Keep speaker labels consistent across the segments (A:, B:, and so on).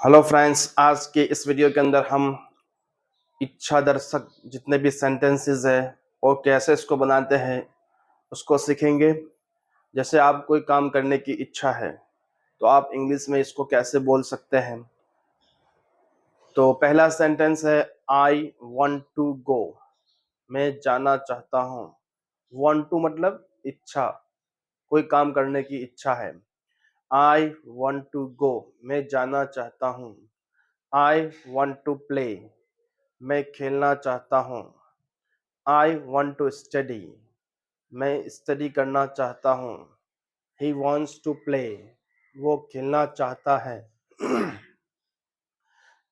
A: Hello friends, आज के इस वीडियो के अंदर हम इच्छा दर्शक जितने भी सेंटेंसेस है और कैसे इसको बनाते हैं उसको सीखेंगे। जैसे आप कोई काम करने की इच्छा है तो आप इंग्लिश में इसको कैसे बोल सकते हैं। तो पहला सेंटेंस है आई वांट टू गो, मैं जाना चाहता हूँ। वांट टू मतलब इच्छा, कोई काम करने की इच्छा है। आई वांट टू गो, मैं जाना चाहता हूँ। आई वांट टू प्ले, मैं खेलना चाहता हूँ। आई वॉन्ट टू स्टडी, मैं स्टडी करना चाहता हूँ। ही वॉन्ट्स टू प्ले, वो खेलना चाहता है।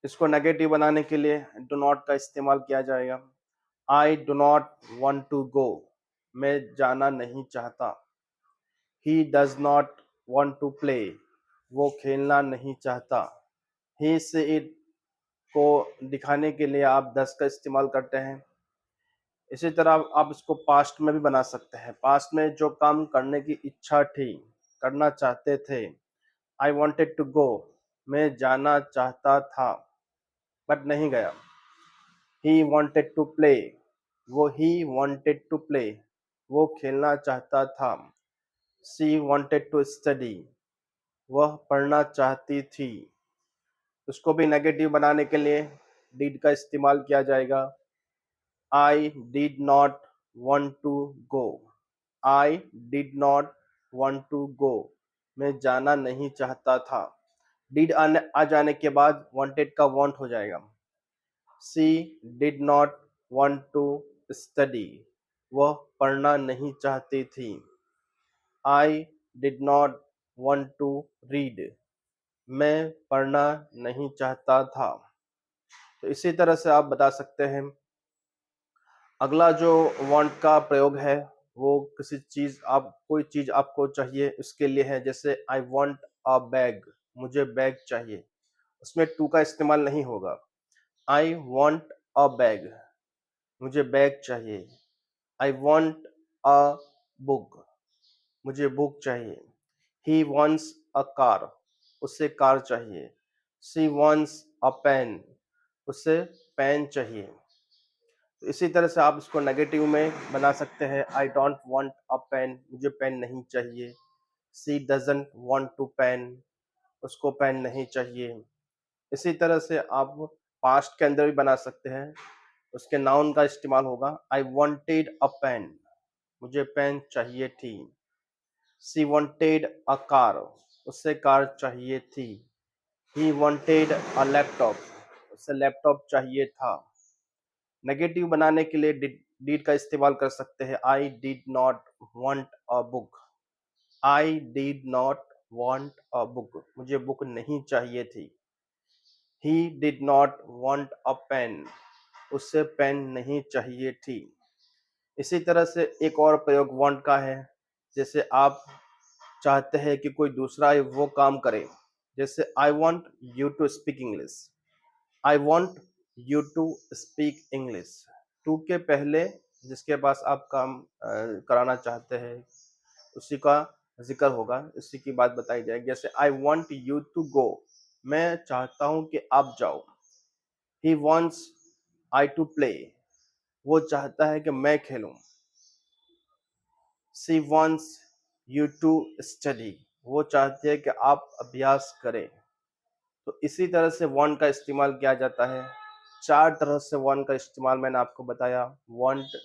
A: इसको नेगेटिव बनाने के लिए डू नॉट का इस्तेमाल किया जाएगा। I do not want to go, मैं जाना नहीं चाहता। He does not want to play, वो खेलना नहीं चाहता। ही से इट को दिखाने के लिए आप दस का इस्तेमाल करते हैं। इसी तरह आप इसको पास्ट में भी बना सकते हैं। पास्ट में जो काम करने की इच्छा थी, करना चाहते थे। आई वॉन्टेड टू गो, मैं जाना चाहता था बट नहीं गया। He wanted to play, he wanted to play, वो खेलना चाहता था। सी वॉन्टेड टू स्टडी, वह पढ़ना चाहती थी। उसको भी नेगेटिव बनाने के लिए डिड का इस्तेमाल किया जाएगा। I did not want to go. I did not want to go. मैं जाना नहीं चाहता था। Did आ जाने के बाद wanted का want हो जाएगा। She did not want to study. वह पढ़ना नहीं चाहती थी। I did not want to read. मैं पढ़ना नहीं चाहता था। तो इसी तरह से आप बता सकते हैं। अगला जो वांट का प्रयोग है वो किसी चीज, आप कोई चीज आपको चाहिए उसके लिए है। जैसे आई वांट अ बैग, मुझे बैग चाहिए, उसमें टू का इस्तेमाल नहीं होगा। आई वांट अ बैग, मुझे बैग चाहिए। आई वांट अ बुक, मुझे बुक चाहिए। ही वांट्स अ कार, उसे कार चाहिए। शी वांट्स अ पेन, उसे पेन चाहिए। तो इसी तरह से आप इसको नेगेटिव में बना सकते हैं। I don't want a pen, मुझे पेन नहीं चाहिए। She doesn't want to pen, उसको पेन नहीं चाहिए। इसी तरह से आप पास्ट के अंदर भी बना सकते हैं। उसके नाउन का इस्तेमाल होगा। आई वांटेड अ पेन, मुझे पेन चाहिए थी। सी वांटेड अ कार, उससे कार चाहिए थी। ही वांटेड अ लैपटॉप, उसे लैपटॉप चाहिए था। नेगेटिव बनाने के लिए डिड का इस्तेमाल कर सकते हैं। I did not want a book, I did not want a book, मुझे बुक नहीं चाहिए थी। He did not want a pen, उससे पेन नहीं चाहिए थी। इसी तरह से एक और प्रयोग वांट का है। जैसे आप चाहते हैं कि कोई दूसरा वो काम करे। जैसे I want you to speak English, I want you to speak English. To के पहले जिसके पास आप काम कराना चाहते हैं उसी का जिक्र होगा, उसी की बात बताई जाएगी। जैसे I want you to go, मैं चाहता हूं कि आप जाओ। He wants I to play, वो चाहता है कि मैं खेलूं। She wants you to study, वो चाहती है कि आप अभ्यास करें। तो इसी तरह से वांट का इस्तेमाल किया जाता है। चार तरह से वांट का इस्तेमाल मैंने आपको बताया। वांट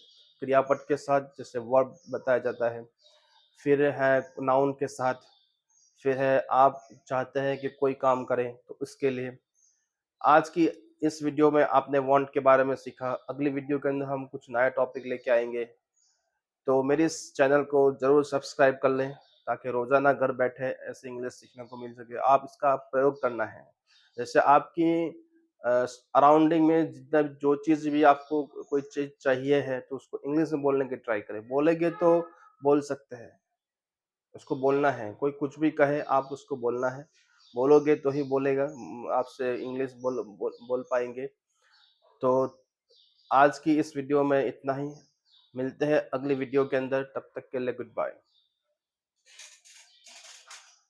A: क्रियापद के साथ, जैसे वर्ब बताया जाता है। फिर है नाउन के साथ। फिर है आप चाहते हैं कि कोई काम करें तो उसके लिए। आज की इस वीडियो में आपने वांट के बारे में सीखा। अगली वीडियो के अंदर हम कुछ नया टॉपिक लेके आएंगे। तो मेरे इस चैनल को जरूर सब्सक्राइब कर लें ताकि रोजाना घर बैठे ऐसे इंग्लिश सीखने को मिल सके। आप इसका प्रयोग करना है। जैसे आपकी अराउंडिंग में जितना जो चीज़ भी आपको कोई चीज़ चाहिए है तो उसको इंग्लिश में बोलने की ट्राई करें। बोलेंगे तो बोल सकते हैं, उसको बोलना है। कोई कुछ भी कहे आप उसको बोलना है। बोलोगे तो ही बोलेगा, आपसे इंग्लिश बोल पाएंगे। तो आज की इस वीडियो में इतना ही। मिलते हैं अगली वीडियो के अंदर, तब तक के लिए गुड बाय।